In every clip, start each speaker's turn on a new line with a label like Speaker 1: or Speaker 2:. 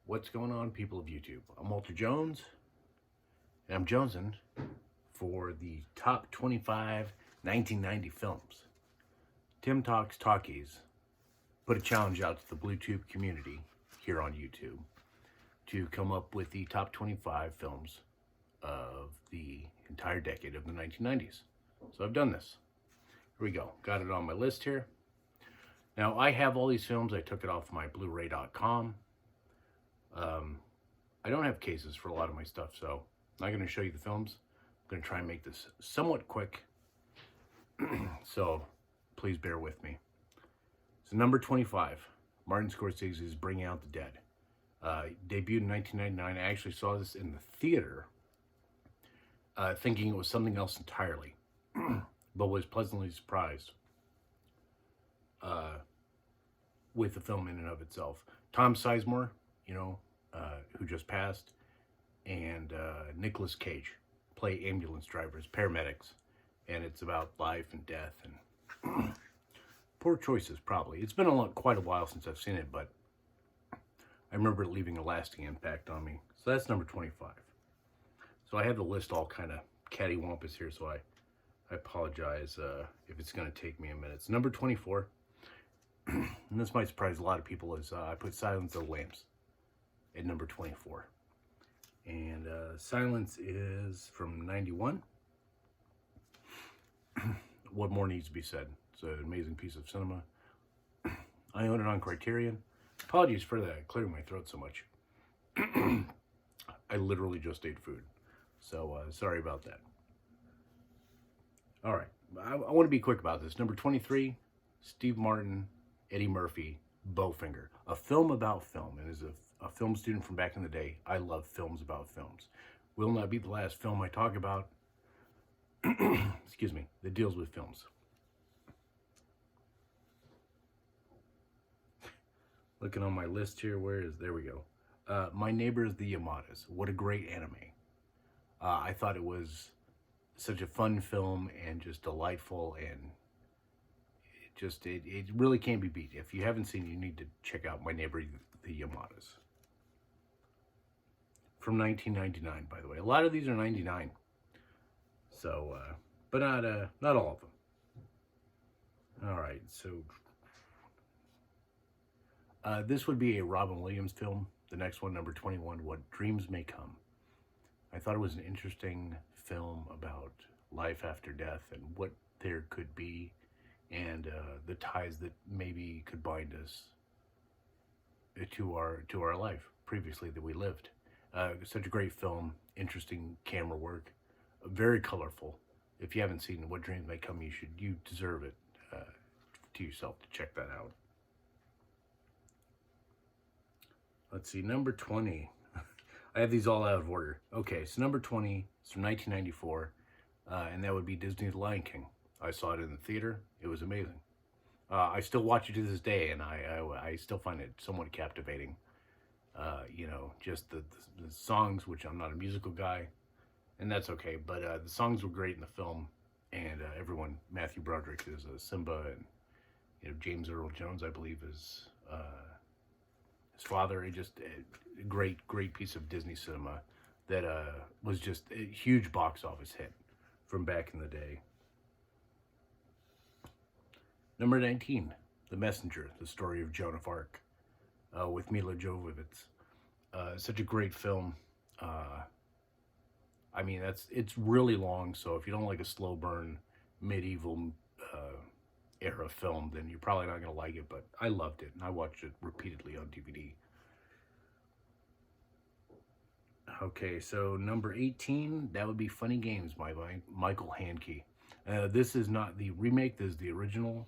Speaker 1: What's going on, people of YouTube? I'm Walter Jones, and I'm jonesing for the top 25 1990 films. Tim Talks Talkies put a challenge out to the BlueTube community here on YouTube to come up with the top 25 films of the entire decade of the 1990s. So I've done this. Here we go. Got it on my list here. Now, I have all these films. I took it off my Blu-ray.com. I don't have cases for a lot of my stuff, so I'm not going to show you the films. I'm going to try and make this somewhat quick. So please bear with me. So number 25, Martin Scorsese's Bringing Out the Dead. Debuted in 1999. I actually saw this in the theater, thinking it was something else entirely, but was pleasantly surprised with the film in and of itself. Tom Sizemore, who just passed, and Nicolas Cage play ambulance drivers, paramedics, and it's about life and death and poor choices, probably. It's been quite a while since I've seen it, but I remember it leaving a lasting impact on me. So that's number 25. So I have the list all kind of cattywampus here, so I apologize if it's going to take me a minute. So number 24, and this might surprise a lot of people, is I put Silence of the Lambs at number 24. And Silence is from 91. What more needs to be said? It's an amazing piece of cinema. I own it on Criterion. Apologies for that, clearing my throat so much. I literally just ate food. So sorry about that. All right, I want to be quick about this. Number 23, Steve Martin, Eddie Murphy, Bowfinger. A film about film. And as a film student from back in the day, I love films about films. Will not be the last film I talk about, excuse me, that deals with films. Looking on my list here, there we go. My Neighbors the Yamadas. What a great anime. I thought it was such a fun film and just delightful, and it really can't be beat. If you haven't seen it, you need to check out My Neighbor the Yamadas. From 1999, by the way. A lot of these are 99. So, but not all of them. All right, so this would be a Robin Williams film. The next one, number 21, What Dreams May Come. I thought it was an interesting film about life after death and what there could be, and the ties that maybe could bind us to our life previously that we lived. Such a great film, interesting camera work, very colorful. If you haven't seen What Dreams May Come, you deserve it to yourself to check that out. Let's see, number 20. I have these all out of order. Okay, so number 20 is from 1994, and that would be Disney's Lion King. I saw it in the theater. It was amazing. I still watch it to this day, and I still find it somewhat captivating. Just the songs, which I'm not a musical guy, and that's okay, but the songs were great in the film, and everyone, Matthew Broderick is Simba, and James Earl Jones, I believe, is his father. Just a great piece of Disney cinema that was just a huge box office hit from back in the day. Number 19, The Messenger, the story of Joan of Arc, with Mila Jovovich. Such a great film. It's really long, so if you don't like a slow burn medieval era film, then you're probably not going to like it, but I loved it, and I watched it repeatedly on DVD. Okay, so number 18, that would be Funny Games by Michael Haneke. This is not the remake, this is the original,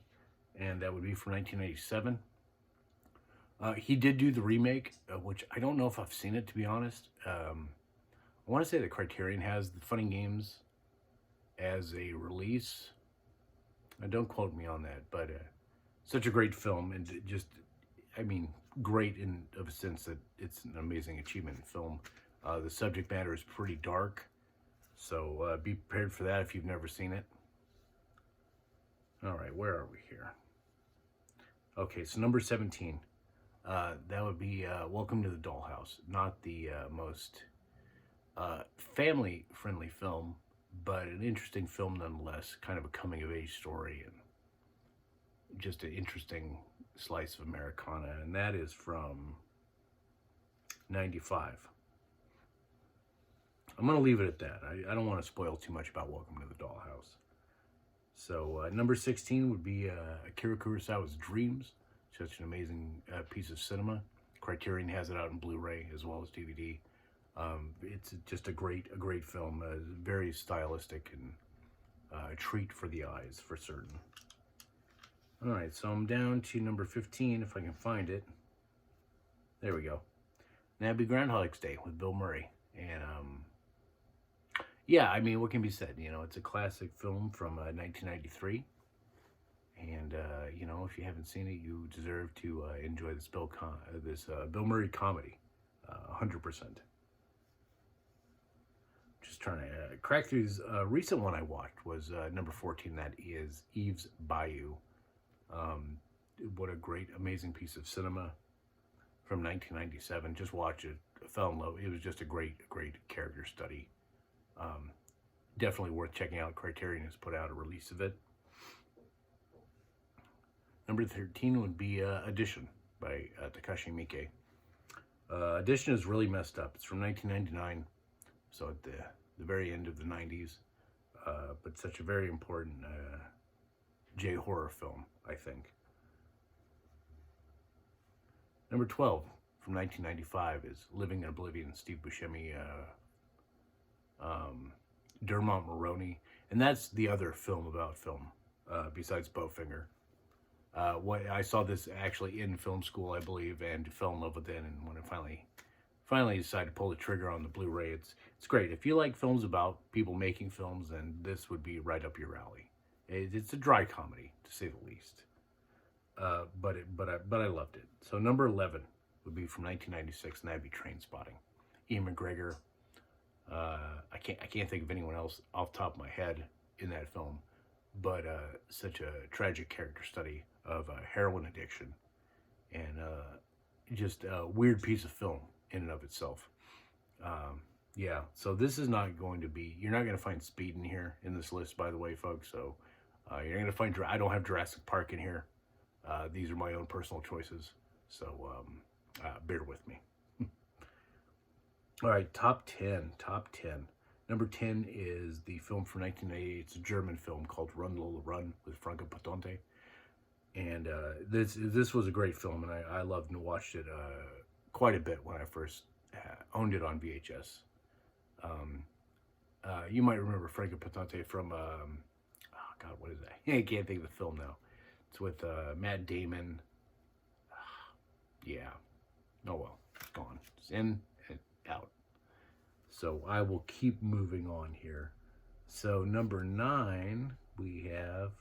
Speaker 1: and that would be from 1987. He did do the remake, which I don't know if I've seen it, to be honest. I want to say that Criterion has the Funny Games as a release. Don't quote me on that, but such a great film, and great in of a sense that it's an amazing achievement in film. The subject matter is pretty dark, so be prepared for that if you've never seen it. All right, where are we here? Okay, so number 17, That would be Welcome to the Dollhouse. Not the most family-friendly film, but an interesting film nonetheless. Kind of a coming-of-age story and just an interesting slice of Americana. And that is from 95. I'm going to leave it at that. I don't want to spoil too much about Welcome to the Dollhouse. So number 16 would be Akira Kurosawa's Dreams. Such an amazing piece of cinema. Criterion has it out in Blu-ray as well as DVD. It's just a great film. Very stylistic and a treat for the eyes for certain. All right, so I'm down to number 15 if I can find it. There we go. That'd be Groundhog's Day with Bill Murray. And yeah, I mean, what can be said? You know, it's a classic film from 1993. And, you know, if you haven't seen it, you deserve to enjoy this Bill Murray comedy, 100%. Just trying to crack through this. Recent one I watched was number 14. That is Eve's Bayou. What a great, amazing piece of cinema from 1997. Just watch it. I fell in love. It was just a great character study. Definitely worth checking out. Criterion has put out a release of it. Number 13 would be Edition by Takashi Miike. Edition is really messed up. It's from 1999, so at the very end of the 90s, but such a very important J-horror film, I think. Number 12 from 1995 is Living in Oblivion, Steve Buscemi, Dermot Mulroney, and that's the other film about film, besides Bowfinger. I saw this actually in film school, I believe, and fell in love with it. And when I finally decided to pull the trigger on the Blu-ray, it's great. If you like films about people making films, then this would be right up your alley. It's a dry comedy, to say the least, but I loved it. So number 11 would be from 1996, and that'd be Trainspotting. Ian McGregor. I can't think of anyone else off the top of my head in that film, but such a tragic character study of heroin addiction, and just a weird piece of film in and of itself. Yeah, so this is not going to be, you're not going to find Speed in here in this list, by the way, folks. So you're going to find, I don't have Jurassic Park in here. These are my own personal choices, so bear with me. All right, top 10. Number 10 is the film from 1988. It's a German film called Run Lola Run with Franco Potente. And this was a great film, and I loved and watched it quite a bit when I first owned it on VHS. You might remember Franco Potente from, oh God, what is that? I can't think of the film now. It's with Matt Damon. Yeah. Oh well, it's gone. It's in and out. So I will keep moving on here. So number 9, we have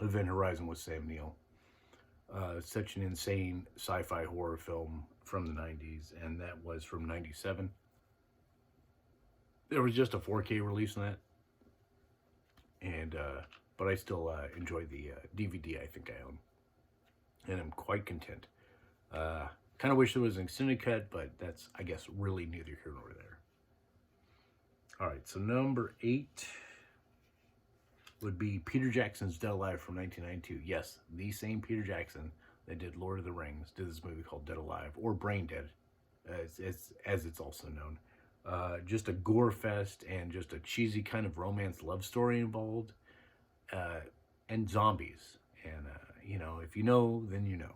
Speaker 1: Event Horizon with Sam Neill. Such an insane sci-fi horror film from the 90s, and that was from 97. There was just a 4K release on that, and but I still enjoy the DVD I think I own, and I'm quite content. Kind of wish there was an extended cut, but that's, I guess, really neither here nor there. All right, so number 8 would be Peter Jackson's Dead Alive from 1992. Yes, the same Peter Jackson that did Lord of the Rings did this movie called Dead Alive, or Brain Dead, as it's also known. Just a gore fest and just a cheesy kind of romance love story involved, and zombies. And, you know, if you know, then you know.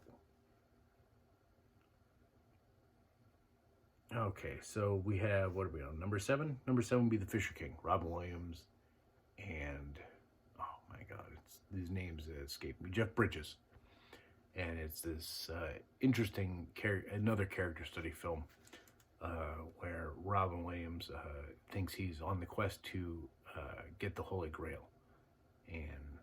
Speaker 1: Okay, so we have, what are we on, number 7? Number 7 would be The Fisher King, Robin Williams, and, oh my God, these names escape me, Jeff Bridges. And it's this interesting, another character study film where Robin Williams thinks he's on the quest to get the Holy Grail. And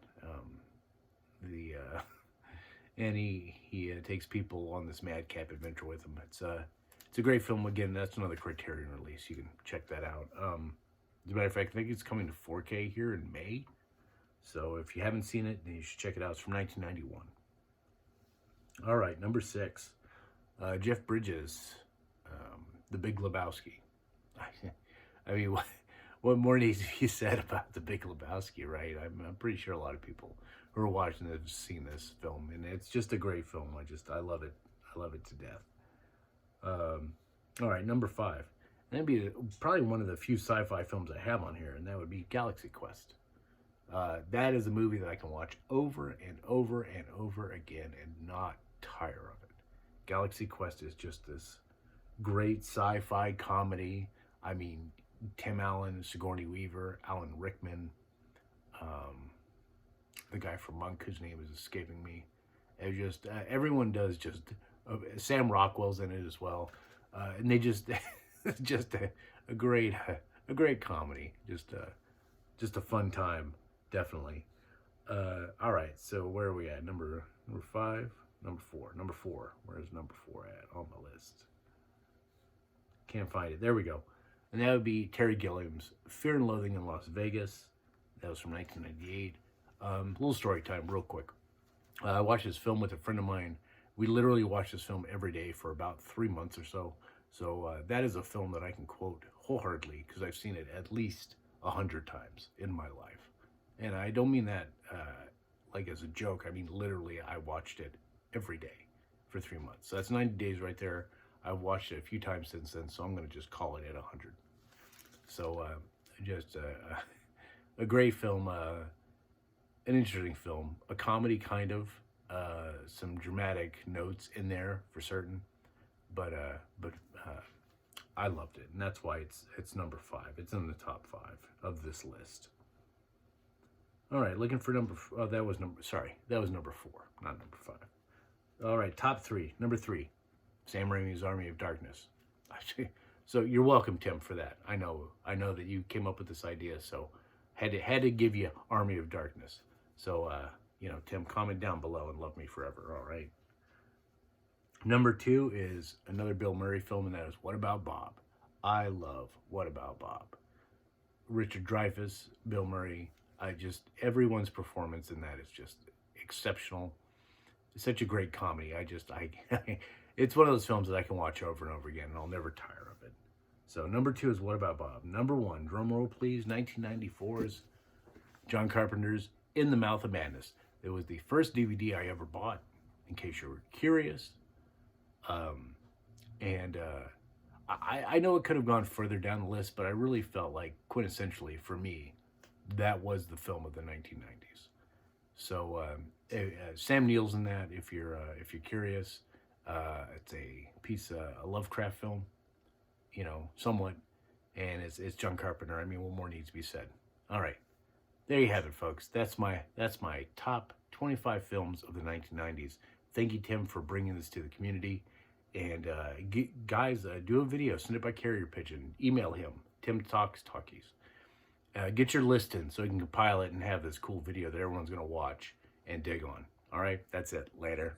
Speaker 1: and he takes people on this madcap adventure with him. It's a great film. Again, that's another Criterion release. You can check that out. As a matter of fact, I think it's coming to 4K here in May. So if you haven't seen it, then you should check it out. It's from 1991. All right, number 6. Jeff Bridges, The Big Lebowski. I mean, what more needs to be said about The Big Lebowski, right? I'm pretty sure a lot of people who are watching this have seen this film, and it's just a great film. I love it. I love it to death. All right, number 5. And that'd be probably one of the few sci-fi films I have on here, and that would be Galaxy Quest. That is a movie that I can watch over and over and over again and not tire of it. Galaxy Quest is just this great sci-fi comedy. I mean, Tim Allen, Sigourney Weaver, Alan Rickman, the guy from Monk, whose name is escaping me. It just everyone does just. Sam Rockwell's in it as well, and they just just a great comedy. Just a fun time, definitely. All right, so where are we at? Number 5, number 4, number 4. Where's number 4 at on the list? Can't find it. There we go. And that would be Terry Gilliam's Fear and Loathing in Las Vegas. That was from 1998. Little story time, real quick. I watched this film with a friend of mine. We literally watched this film every day for about 3 months or so. So that is a film that I can quote wholeheartedly because I've seen it at least 100 times in my life. And I don't mean that like as a joke. I mean, literally, I watched it every day for 3 months. So that's 90 days right there. I've watched it a few times since then, so I'm going to just call it at 100. So just a great film, an interesting film, a comedy kind of, some dramatic notes in there for certain, but I loved it, and that's why it's number 5. It's in the top 5 of this list. All right, looking for that was number 4, not number 5. All right, top 3. Number 3, Sam Raimi's Army of Darkness. So you're welcome, Tim, for that. I know that you came up with this idea, so had to give you Army of Darkness. So Tim, comment down below and love me forever. All right. Number 2 is another Bill Murray film, and that is What About Bob? I love What About Bob. Richard Dreyfuss, Bill Murray. Everyone's performance in that is just exceptional. It's such a great comedy. It's one of those films that I can watch over and over again, and I'll never tire of it. So number 2 is What About Bob? Number 1, drum roll please, 1994's John Carpenter's In the Mouth of Madness. It was the first DVD I ever bought, in case you were curious. I know it could have gone further down the list, but I really felt like, quintessentially for me, that was the film of the 1990s. So Sam Neill's in that. If you're curious, it's a Lovecraft film, somewhat, and it's John Carpenter. I mean, what more needs to be said? All right, there you have it, folks. That's my top 25 films of the 1990s. Thank you, Tim, for bringing this to the community. And guys, do a video. Send it by carrier pigeon. Email him, Tim Talks Talkies. Get your list in so you can compile it and have this cool video that everyone's going to watch and dig on. All right, that's it. Later.